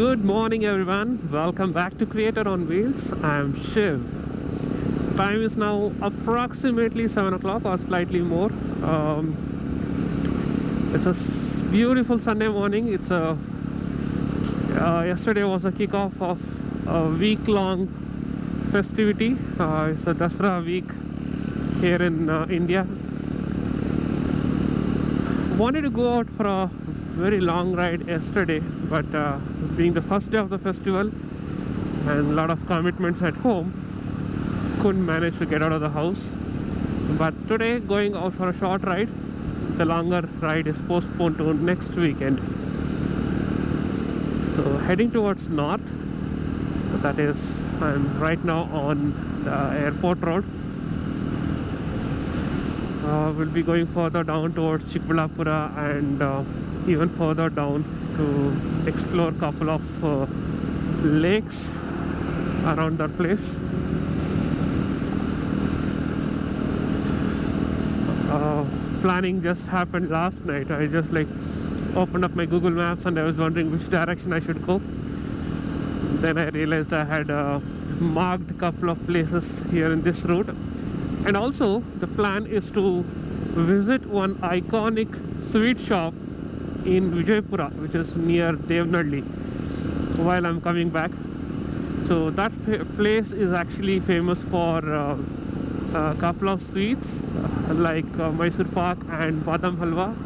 Good morning, everyone. Welcome back to Creator on Wheels. I'm Shiv. Time is now approximately 7 o'clock or slightly more. It's a beautiful Sunday morning. Yesterday was a kickoff of a week-long festivity. It's a Dasra week here in India. Wanted to go out for a very long ride yesterday, but being the first day of the festival and a lot of commitments at home, couldn't manage to get out of the house. But today, going out for a short ride. The longer ride is postponed to next weekend. So heading towards north, that is, I'm right now on the airport road. We'll be going further down towards Chikballapura and even further down to explore a couple of lakes around that place. Planning just happened last night. I just opened up my Google Maps and I was wondering which direction I should go. Then I realized I had marked a couple of places here in this route. And also the plan is to visit one iconic sweet shop in Vijaypura, which is near Devnalli, while I'm coming back. So that place is actually famous for a couple of sweets like Mysore Pak and Badam Halwa.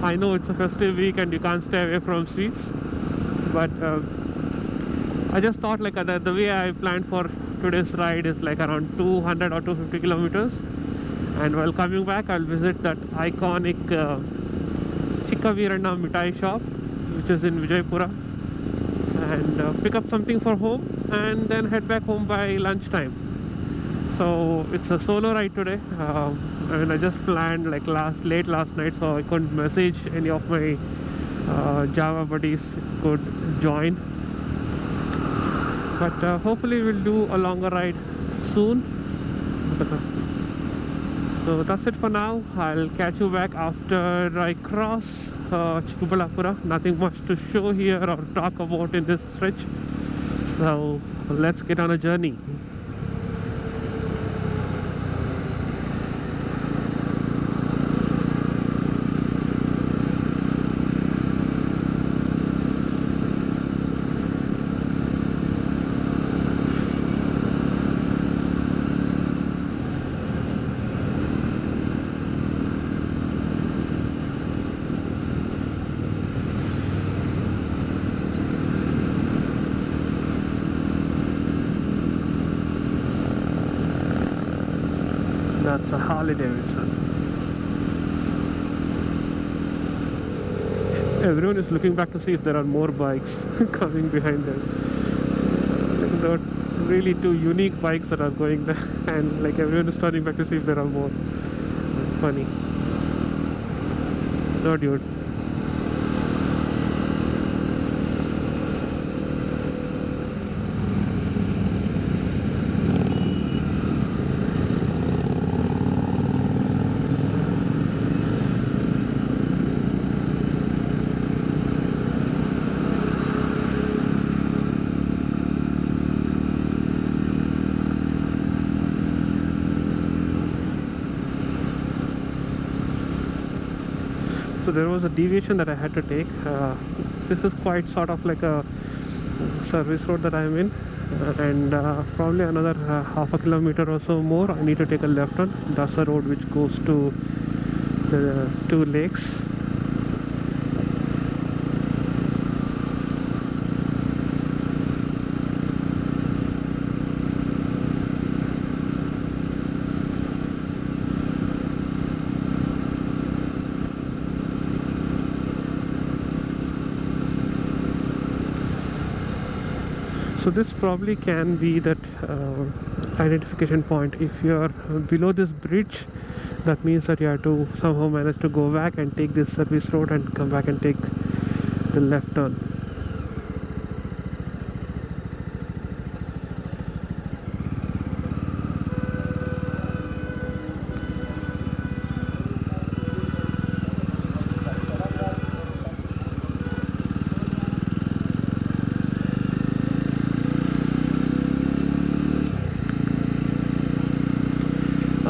I know it's a festive week and you can't stay away from sweets, but I just thought the way I planned for today's ride is around 200 or 250 kilometers, and while coming back I'll visit that iconic Chikkaveeranna Mithai shop, which is in Vijaypura, and pick up something for home and then head back home by lunchtime. So it's a solo ride today. I just planned late last night, so I couldn't message any of my Java buddies if could join. But hopefully we'll do a longer ride soon. So that's it for now. I'll catch you back after I cross Chikballapura. Nothing much to show here or talk about in this stretch. So let's get on a journey. That's a Harley Davidson. Everyone is looking back to see if there are more bikes coming behind them. There are really two unique bikes that are going there, and everyone is turning back to see if there are more. Funny. No, dude. So there was a deviation that I had to take. This is quite sort of like a service road that I'm in, and probably another half a kilometer or so more I need to take a left on. That's the road which goes to the two lakes. So this probably can be that identification point. If you are below this bridge, that means that you have to somehow manage to go back and take this service road and come back and take the left turn.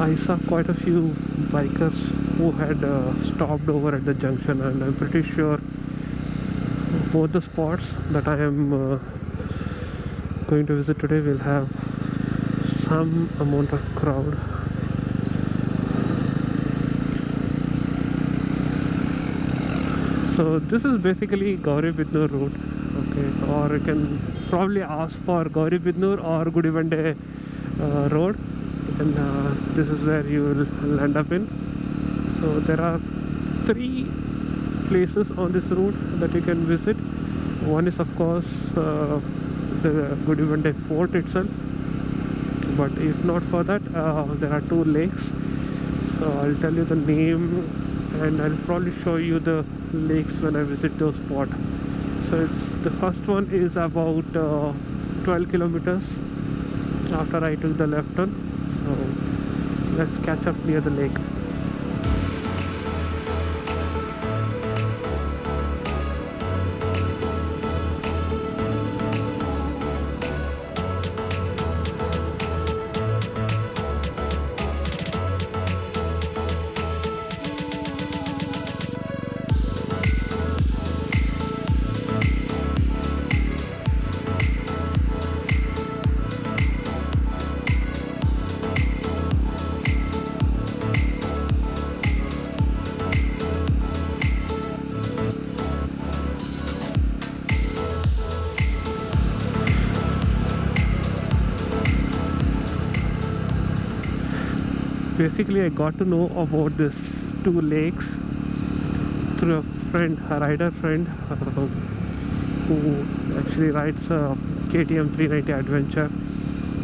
I saw quite a few bikers who had stopped over at the junction, and I'm pretty sure both the spots that I am going to visit today will have some amount of crowd. So this is basically Gauribidnur route, okay, or you can probably ask for Gauribidnur or Gudivande road, and this is where you will end up in. So there are 3 places on this route that you can visit. One is of course the Gudivande fort itself, but if not for that, there are 2 lakes. So I'll tell you the name, and I'll probably show you the lakes when I visit those spots. So it's the first one is about 12 kilometers after I took the left turn. So let's catch up near the lake. Basically, I got to know about this 2 lakes through a friend, a rider friend, who actually rides a KTM 390 Adventure.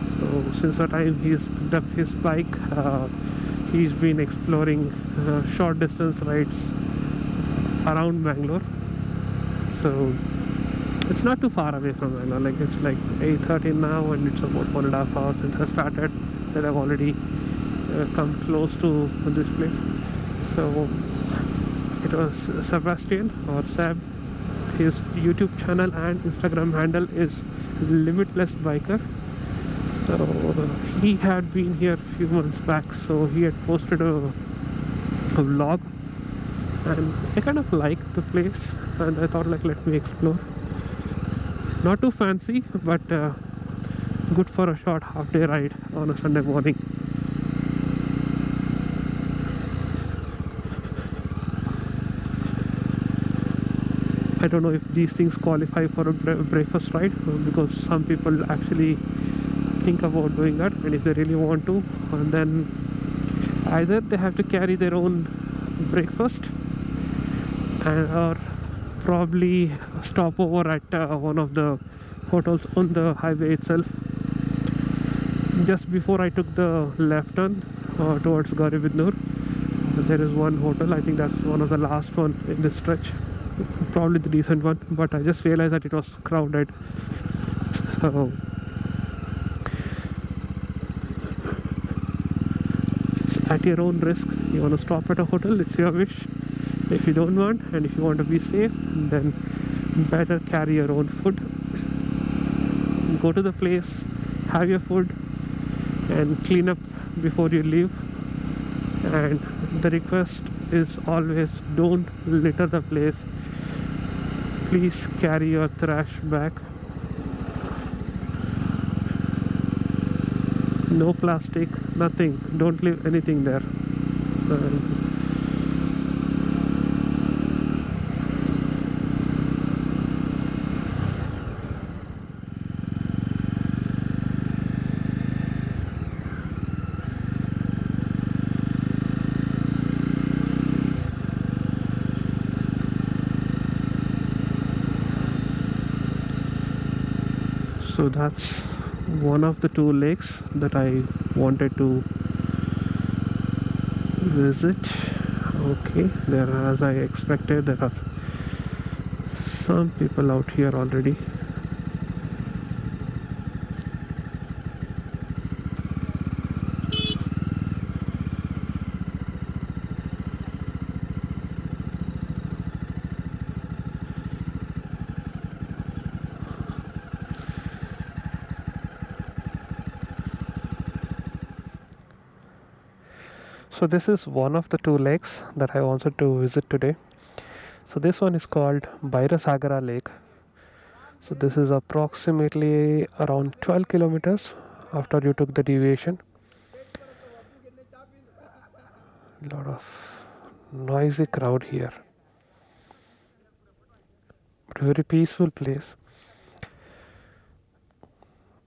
So since the time he's picked up his bike, he's been exploring short distance rides around Bangalore. So it's not too far away from Bangalore. Like it's like 8:30 now, and it's about 1.5 hours since I started that I've already come close to this place. So it was Sebastian or Seb. His YouTube channel and Instagram handle is Limitless Biker. So he had been here a few months back, so he had posted a vlog, and I kind of liked the place, and I thought like let me explore. Not too fancy, but good for a short half-day ride on a Sunday morning. I don't know if these things qualify for a breakfast ride, because some people actually think about doing that, and if they really want to, and then either they have to carry their own breakfast, and or probably stop over at one of the hotels on the highway itself. Just before I took the left turn towards Gauribidnur, there is one hotel. I think that's one of the last one in this stretch, probably the decent one, but I just realized that it was crowded. So it's at your own risk. You want to stop at a hotel, it's your wish. If you don't want, and if you want to be safe, then better carry your own food. Go to the place, have your food, and clean up before you leave. And the request is always don't litter the place. Please carry your trash back. No plastic, nothing. Don't leave anything there. So that's one of the 2 lakes that I wanted to visit. Okay, there, as I expected, there are some people out here already. So this is one of the two lakes that I wanted to visit today. So this one is called Bhairasagara Lake. So this is approximately around 12 kilometers after you took the deviation. A lot of noisy crowd here, but a very peaceful place.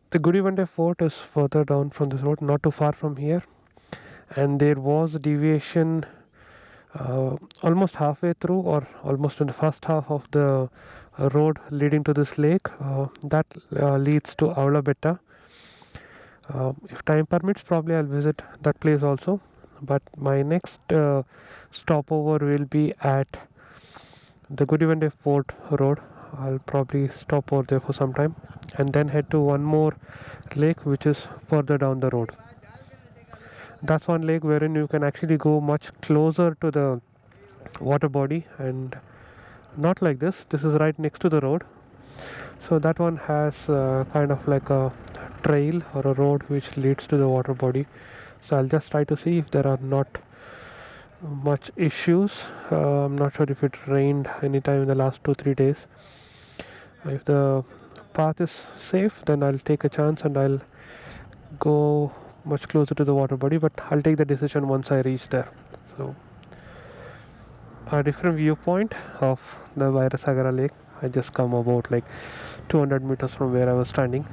The Gudivande Fort is further down from this road, not too far from here, and there was a deviation almost halfway through, or almost in the first half of the road leading to this lake. That leads to Aula Betta. If time permits, probably I'll visit that place also. But my next stopover will be at the Gudivande Fort Road. I'll probably stop over there for some time and then head to one more lake which is further down the road. That's one lake wherein you can actually go much closer to the water body, and not like this. This is right next to the road. So that one has kind of like a trail or a road which leads to the water body. So I'll just try to see if there are not much issues. I'm not sure if it rained anytime in the last 2-3 days. If the path is safe, then I'll take a chance and I'll go much closer to the water body, but I'll take the decision once I reach there. So a different viewpoint of the Bhairasagara Lake. I just come about like 200 meters from where I was standing.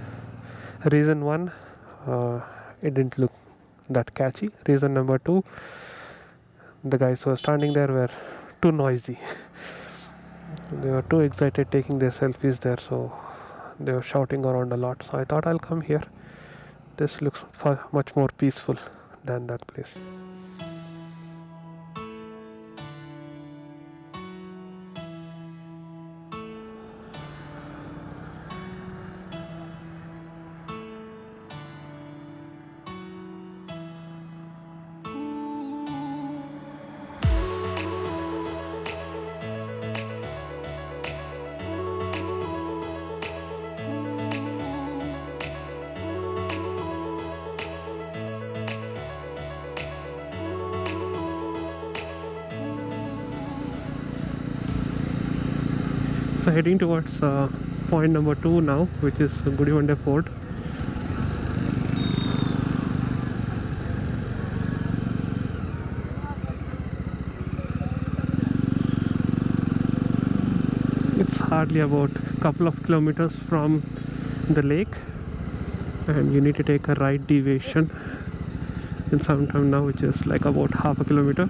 Reason one, it didn't look that catchy. Reason number two, the guys who were standing there were too noisy. They were too excited taking their selfies there, so they were shouting around a lot. So I thought I'll come here. This looks far much more peaceful than that place. So heading towards point number 2 now, which is Gudivande Fort. It's hardly about a couple of kilometers from the lake, and you need to take a right deviation in some time now, which is like about half a kilometer.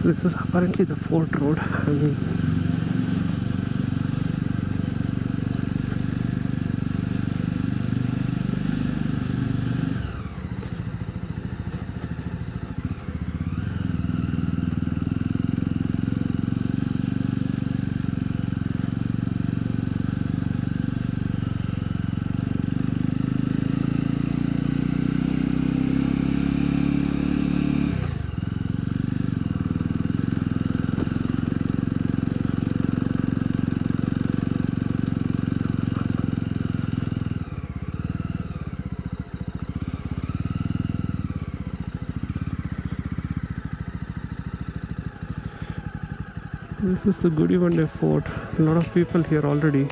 This is apparently the Fort Road. This is the Gudivande Fort. A lot of people here already.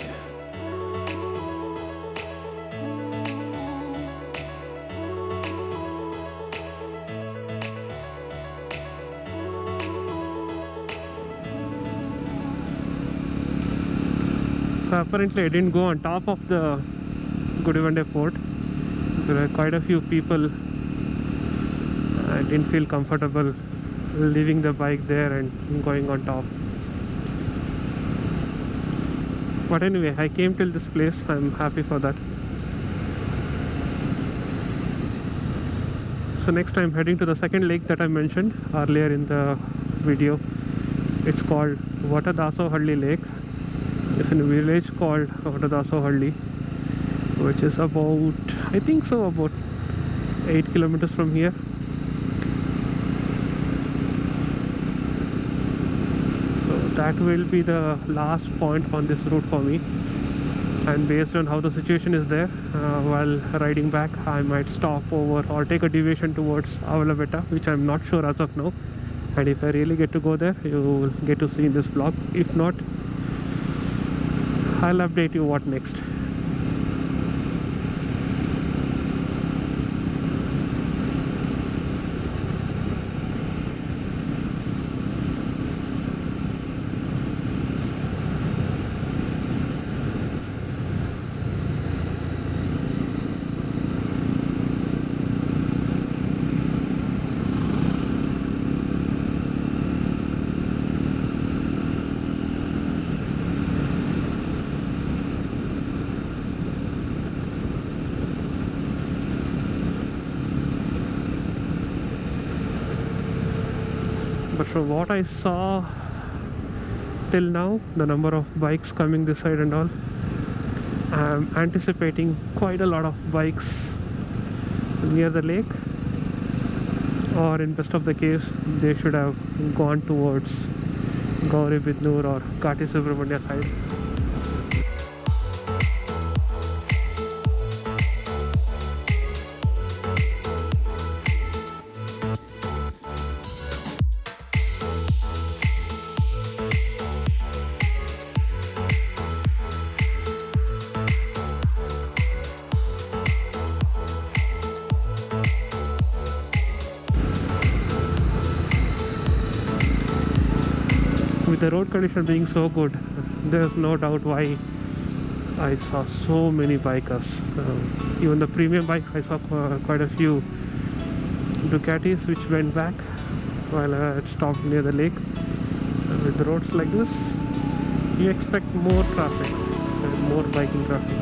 So apparently I didn't go on top of the Gudivande Fort. There are quite a few people. I didn't feel comfortable leaving the bike there and going on top. But anyway, I came till this place. I'm happy for that. So next I'm heading to the second lake that I mentioned earlier in the video. It's called Vatadasohalli Lake. It's in a village called Vatadasohalli, which is about, I think so, about 8 kilometers from here. So that will be the last point on this route for me. And based on how the situation is there, while riding back, I might stop over or take a deviation towards Avalabetta, which I'm not sure as of now. And if I really get to go there, you will get to see in this vlog. If not, I'll update you what next. But from what I saw till now, the number of bikes coming this side and all, I'm anticipating quite a lot of bikes near the lake, or in best of the case, they should have gone towards Gauri Bidnoor or Kati Subramanya side. With the road condition being so good, there's no doubt why I saw so many bikers. Even the premium bikes, I saw quite a few Ducatis which went back while I had stopped near the lake. So with the roads like this, you expect more traffic and more biking traffic.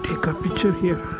Take a picture here.